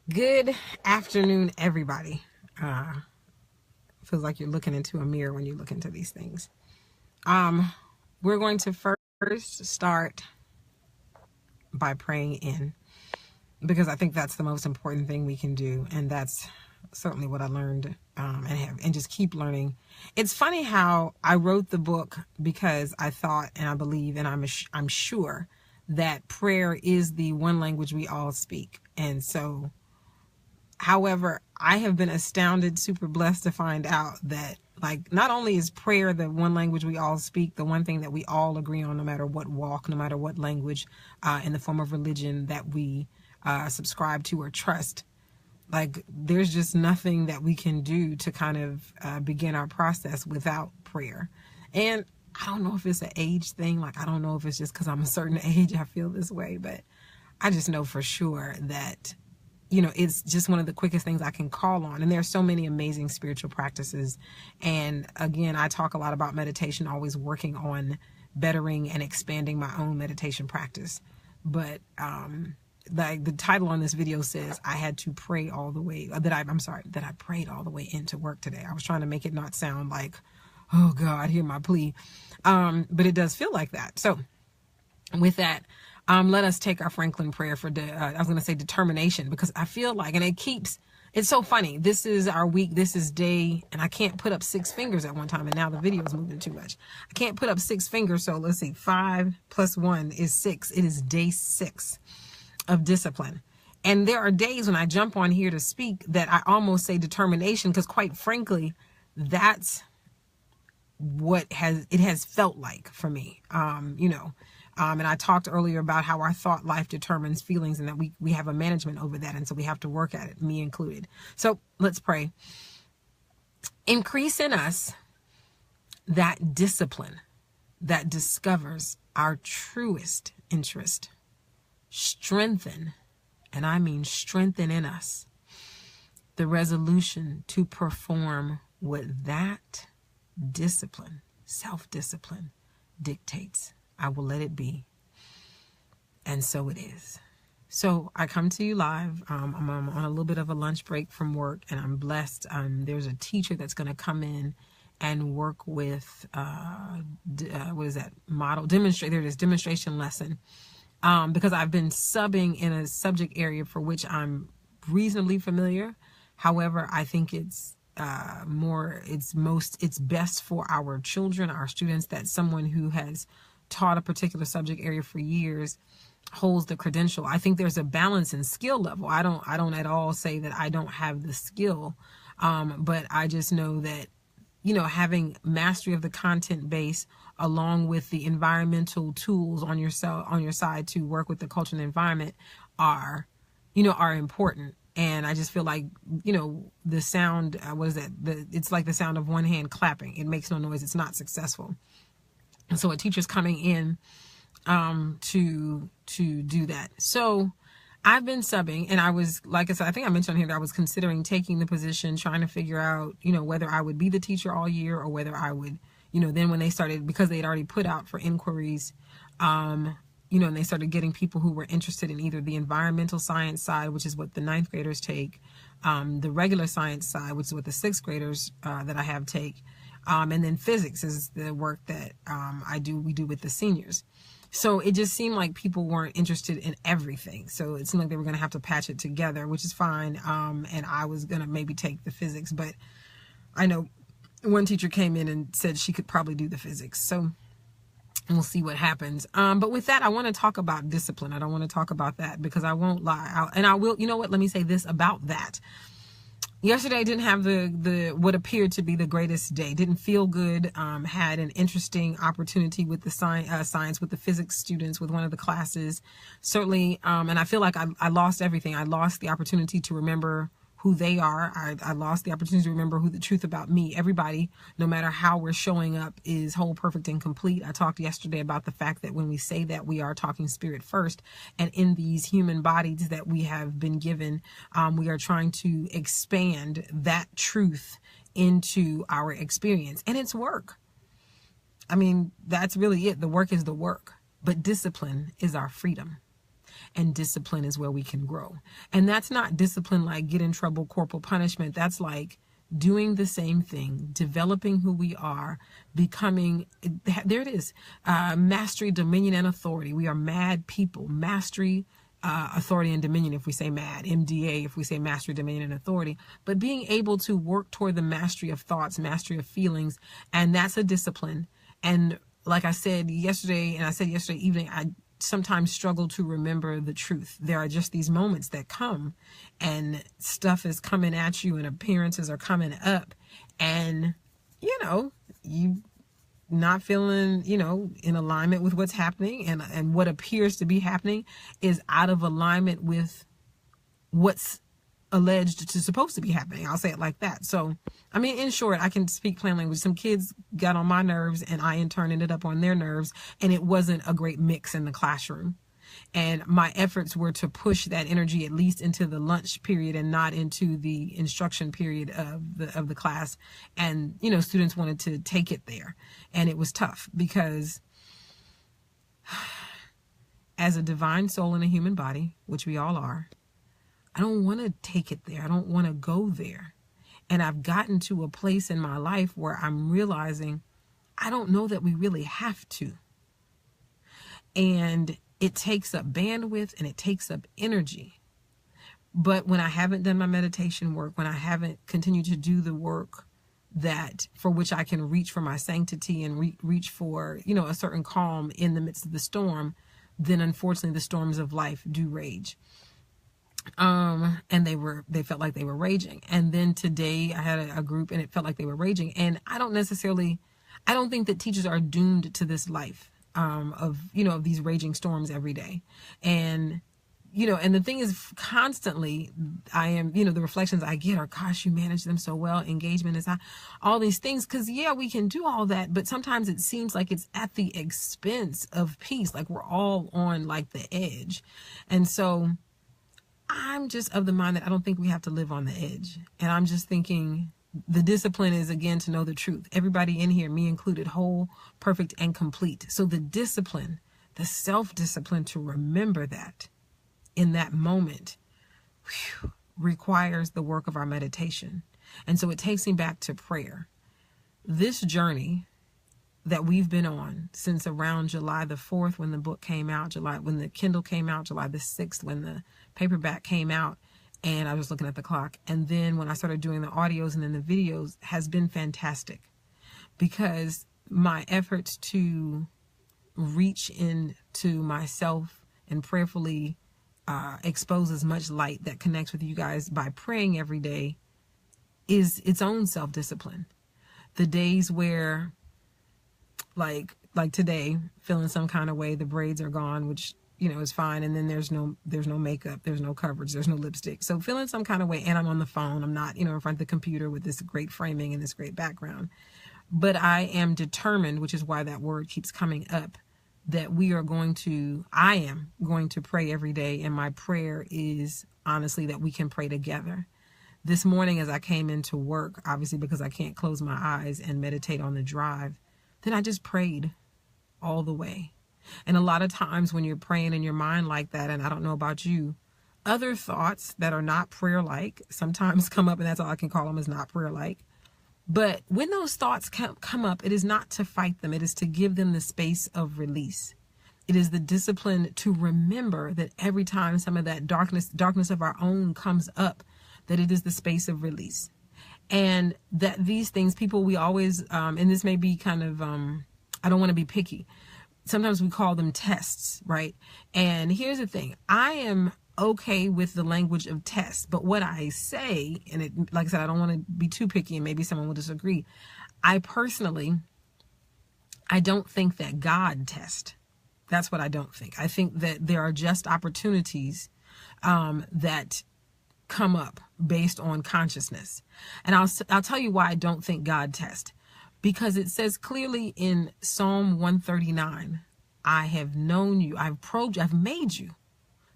Good afternoon, everybody. Feels like you're looking into a mirror when you look into these things. We're going to first start by praying in, because I think that's the most important thing we can do, and that's certainly what I learned and just keep learning. It's funny how I wrote the book because I thought and I believe and I'm sure that prayer is the one language we all speak, and so. However, I have been astounded, super blessed to find out that, like, not only is prayer the one language we all speak, the one thing that we all agree on, no matter what walk, no matter what language, in the form of religion that we subscribe to or trust. Like, there's just nothing that we can do to kind of begin our process without prayer. And I don't know if it's an age thing. Like, I don't know if it's just because I'm a certain age I feel this way, but I just know for sure that it's just one of the quickest things I can call on. And there are so many amazing spiritual practices. And again, I talk a lot about meditation, always working on bettering and expanding my own meditation practice. But like the title on this video says, I had to pray all the way, that I prayed all the way into work today. I was trying to make it not sound like, oh God, hear my plea. But it does feel like that. So with that, let us take our Franklin prayer for, I was going to say determination, because I feel like, and it's so funny. This is our week. This is day, and I can't put up 6 fingers at one time. And now the video is moving too much. I can't put up 6 fingers. So let's see, 5 + 1 is 6. It is day 6 of discipline. And there are days when I jump on here to speak that I almost say determination, because quite frankly, that's what it has felt like for me. And I talked earlier about how our thought life determines feelings, and that we have a management over that. And so we have to work at it, me included. So let's pray. Increase in us that discipline that discovers our truest interest. Strengthen, and I mean strengthen in us, the resolution to perform what that discipline, self-discipline, dictates. I will let it be. And so it is. So I come to you live. I'm on a little bit of a lunch break from work, and I'm blessed. There's a teacher that's going to come in and work with, what is that? Demonstration lesson. Because I've been subbing in a subject area for which I'm reasonably familiar. However, I think it's best for our children, our students, that someone who has taught a particular subject area for years holds the credential. I think there's a balance in skill level. I don't at all say that I don't have the skill, but I just know that, having mastery of the content base along with the environmental tools on your side to work with the culture and the environment are important. And I just feel like, the sound, what is that? It's like the sound of one hand clapping. It makes no noise. It's not successful. And so a teacher's coming in to do that. So I've been subbing, and I was, like I said, I think I mentioned here that I was considering taking the position, trying to figure out, whether I would be the teacher all year, or whether I would, then when they started, because they had already put out for inquiries, and they started getting people who were interested in either the environmental science side, which is what the 9th graders take, the regular science side, which is what the 6th graders that I have take. And then physics is the work that we do with the seniors. So it just seemed like people weren't interested in everything. So it seemed like they were going to have to patch it together, which is fine. And I was going to maybe take the physics, but I know one teacher came in and said she could probably do the physics. So we'll see what happens. But with that, I want to talk about discipline. I don't want to talk about that because I won't lie. I will, let me say this about that. Yesterday I didn't have the what appeared to be the greatest day. Didn't feel good. Had an interesting opportunity with the science with the physics students with one of the classes. Certainly, and I feel like I lost everything. I lost the opportunity to remember who they are. I lost the opportunity to remember the truth about me. Everybody, no matter how we're showing up, is whole, perfect, and complete. I talked yesterday about the fact that when we say that, we are talking spirit first. And in these human bodies that we have been given, we are trying to expand that truth into our experience. And it's work. I mean, that's really it. The work is the work. But discipline is our freedom. and discipline is where we can grow. And that's not discipline like get in trouble, corporal punishment. That's like doing the same thing, developing who we are, becoming, there it is, mastery, dominion, and authority. We are mad people. Mastery, authority, and dominion if we say mad. MDA if we say mastery, dominion, and authority. But being able to work toward the mastery of thoughts, mastery of feelings, and that's a discipline. And like I said yesterday, and I said yesterday evening, I sometimes struggle to remember the truth. There are just these moments that come and stuff is coming at you and appearances are coming up, and you not feeling in alignment with what's happening, and what appears to be happening is out of alignment with what's alleged to supposed to be happening. I'll say it like that. So I mean, in short, I can speak plain language. Some kids got on my nerves and I in turn ended up on their nerves, and it wasn't a great mix in the classroom. And my efforts were to push that energy at least into the lunch period and not into the instruction period of the class. And, students wanted to take it there. And it was tough because as a divine soul in a human body, which we all are, I don't want to take it there. I don't want to go there. And I've gotten to a place in my life where I'm realizing I don't know that we really have to. And it takes up bandwidth and it takes up energy. But when I haven't done my meditation work, when I haven't continued to do the work that for which I can reach for my sanctity and reach for, a certain calm in the midst of the storm, then unfortunately the storms of life do rage. And they felt like they were raging. And then today I had a group and it felt like they were raging. And I don't think that teachers are doomed to this life, of these raging storms every day. And, and the thing is constantly I am, the reflections I get are, gosh, you manage them so well. Engagement is high, all these things. Cause yeah, we can do all that, but sometimes it seems like it's at the expense of peace. Like we're all on like the edge. And so I'm just of the mind that I don't think we have to live on the edge. And I'm just thinking the discipline is, again, to know the truth. Everybody in here, me included, whole, perfect, and complete. So the discipline, the self-discipline to remember that in that moment, requires the work of our meditation. And so it takes me back to prayer. This journey that we've been on since around July the 4th, when the book came out, July when the Kindle came out, July the 6th when the paperback came out, and I was looking at the clock, and then when I started doing the audios and then the videos, has been fantastic, because my efforts to reach into myself and prayerfully expose as much light that connects with you guys by praying every day is its own self-discipline. The days where like today, feeling some kind of way, the braids are gone, which, is fine. And then there's no makeup, there's no coverage, there's no lipstick. So feeling some kind of way, and I'm on the phone, I'm not, in front of the computer with this great framing and this great background. But I am determined, which is why that word keeps coming up, that I am going to pray every day. And my prayer is honestly that we can pray together. This morning, as I came into work, obviously because I can't close my eyes and meditate on the drive, then I just prayed all the way. And a lot of times when you're praying in your mind like that, and I don't know about you, other thoughts that are not prayer-like sometimes come up, and that's all I can call them, is not prayer-like. But when those thoughts come up, it is not to fight them. It is to give them the space of release. It is the discipline to remember that every time some of that darkness of our own comes up, that it is the space of release. And that these things, people, we always, and this may be kind of, I don't want to be picky. Sometimes we call them tests, right? And here's the thing. I am okay with the language of tests, but what I say, and it, like I said, I don't want to be too picky and maybe someone will disagree. I don't think that God tests. That's what I don't think. I think that there are just opportunities, that come up based on consciousness. And I'll tell you why I don't think God tests. Because it says clearly in Psalm 139, I have known you, I've probed you, I've made you.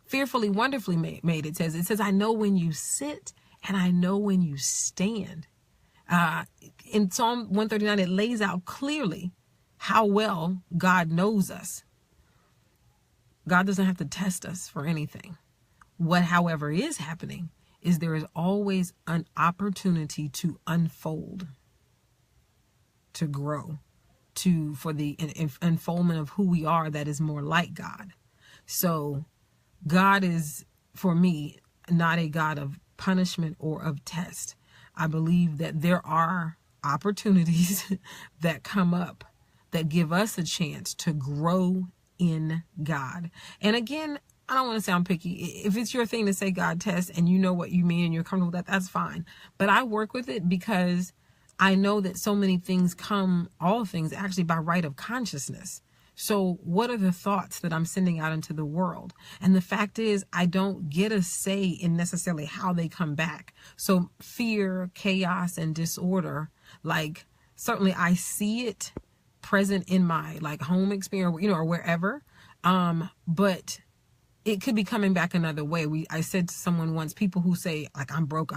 Fearfully, wonderfully made, it says, I know when you sit and I know when you stand. In Psalm 139, it lays out clearly how well God knows us. God doesn't have to test us for anything. What, however, is happening is there is always an opportunity to unfold, to grow, for the unfoldment of who we are that is more like God. So God is, for me, not a God of punishment or of test. I believe that there are opportunities that come up that give us a chance to grow in God. And again, I don't want to sound picky. If it's your thing to say God tests and you know what you mean and you're comfortable with that, that's fine. But I work with it because I know that so many things come, all things actually, by right of consciousness. So what are the thoughts that I'm sending out into the world? And the fact is, I don't get a say in necessarily how they come back. So fear, chaos, and disorder, like, certainly I see it present in my like home experience, or wherever. But it could be coming back another way. I said to someone once, people who say like, I'm broke,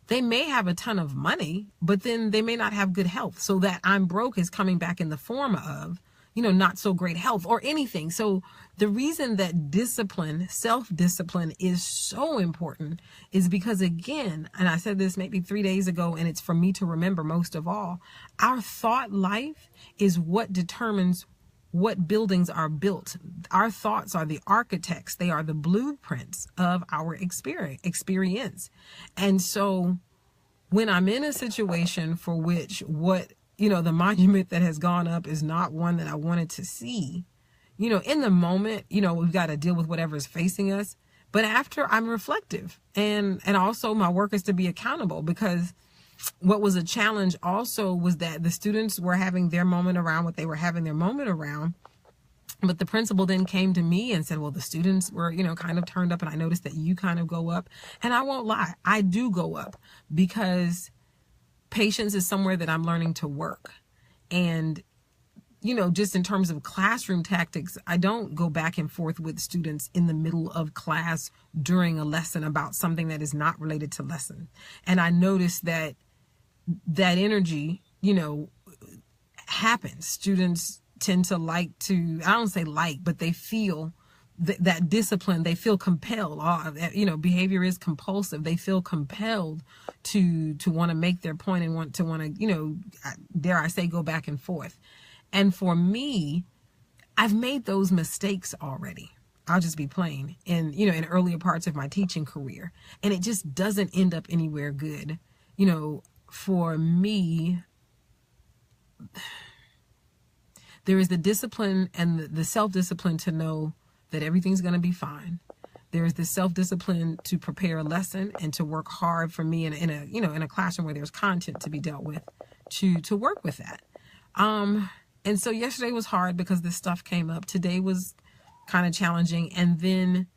they may have a ton of money, but then they may not have good health. So that I'm broke is coming back in the form of, not so great health or anything. So the reason that discipline, self-discipline, is so important is because, again, and I said this maybe 3 days ago, and it's for me to remember most of all, our thought life is what determines what buildings are built. Our thoughts are the architects. They are the blueprints of our experience. And so when I'm in a situation for which the monument that has gone up is not one that I wanted to see, in the moment, we've got to deal with whatever is facing us. But after, I'm reflective. And also my work is to be accountable, because what was a challenge also was that the students were having their moment around what they were having their moment around. But the principal then came to me and said, well, the students were, kind of turned up, and I noticed that you kind of go up. And I won't lie, I do go up, because patience is somewhere that I'm learning to work. And, just in terms of classroom tactics, I don't go back and forth with students in the middle of class during a lesson about something that is not related to lesson. And I noticed that energy, happens. Students tend to I don't say but they feel that discipline. They feel compelled. Behavior is compulsive. They feel compelled to want to make their point and want to, dare I say, go back and forth. And for me, I've made those mistakes already. I'll just be plain. And, in earlier parts of my teaching career, and it just doesn't end up anywhere good. For me, there is the discipline and the self-discipline to know that everything's going to be fine. There is the self-discipline to prepare a lesson and to work hard, for me in a classroom where there's content to be dealt with, to work with that. And so yesterday was hard because this stuff came up. Today was kind of challenging. And then,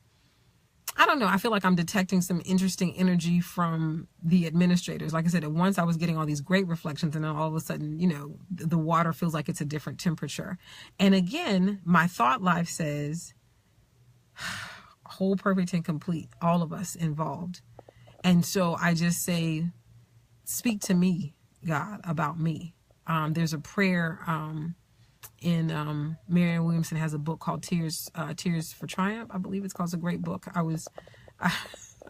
I don't know, I feel like I'm detecting some interesting energy from the administrators. Like I said, at once I was getting all these great reflections, and then all of a sudden, the water feels like it's a different temperature. And again, my thought life says, whole, perfect, and complete, all of us involved. And so I just say, speak to me, God, about me. There's a prayer in Marianne Williamson has a book called Tears for Triumph. I believe it's called. It's a great book.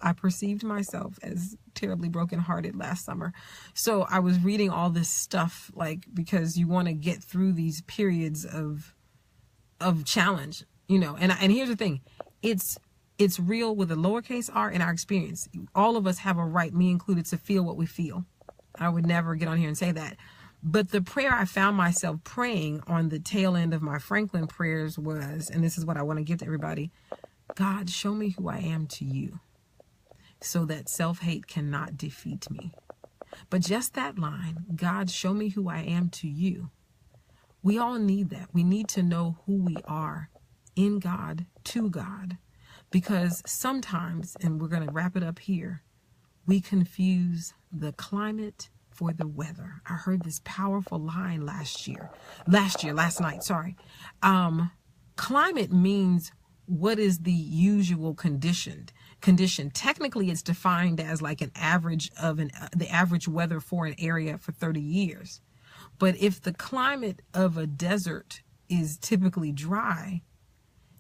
I perceived myself as terribly brokenhearted last summer. So I was reading all this stuff, because you want to get through these periods of challenge, and here's the thing. It's real with a lowercase r in our experience. All of us have a right, me included, to feel what we feel. I would never get on here and say that. But the prayer I found myself praying on the tail end of my Franklin prayers was, and this is what I want to give to everybody: God, show me who I am to you, so that self-hate cannot defeat me. But just that line, God, show me who I am to you. We all need that. We need to know who we are in God, to God, because sometimes, and we're going to wrap it up here, we confuse the climate for the weather. I heard this powerful line last night. Climate means what is the usual condition. Technically, it's defined as like an average of the average weather for an area for 30 years. But if the climate of a desert is typically dry,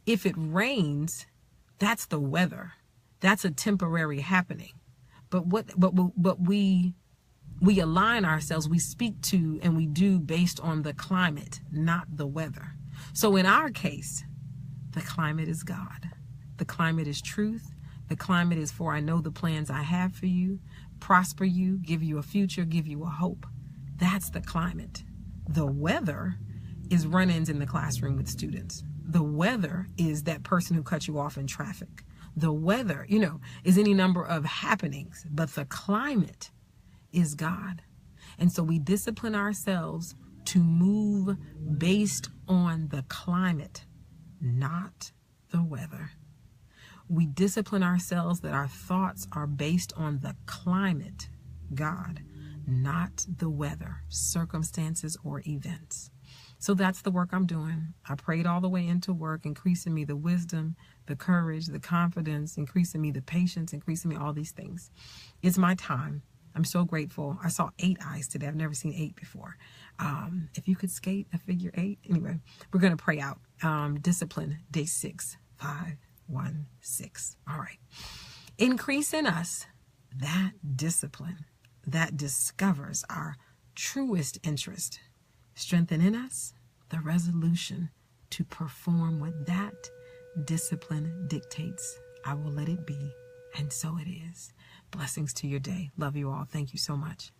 If it rains, that's the weather. That's a temporary happening. But we align ourselves, we speak to and we do based on the climate, not the weather. So in our case, the climate is God. The climate is truth. The climate is, for I know the plans I have for you, prosper you, give you a future, give you a hope. That's the climate. The weather is run-ins in the classroom with students. The weather is that person who cut you off in traffic. The weather, is any number of happenings, but the climate is God. And so we discipline ourselves to move based on the climate, not the weather. We discipline ourselves that our thoughts are based on the climate, God, not the weather, circumstances, or events. So that's the work I'm doing. I prayed all the way into work, increasing me the wisdom, the courage, the confidence, increasing me the patience, increasing me all these things. It's my time. I'm so grateful. I saw 8 eyes today. I've never seen 8 before. If you could skate a figure 8. Anyway, we're going to pray out. Discipline, day 6, 5, 1, 6. All right. Increase in us that discipline that discovers our truest interest. Strengthen in us the resolution to perform what that discipline dictates. I will let it be, and so it is. Blessings to your day. Love you all. Thank you so much.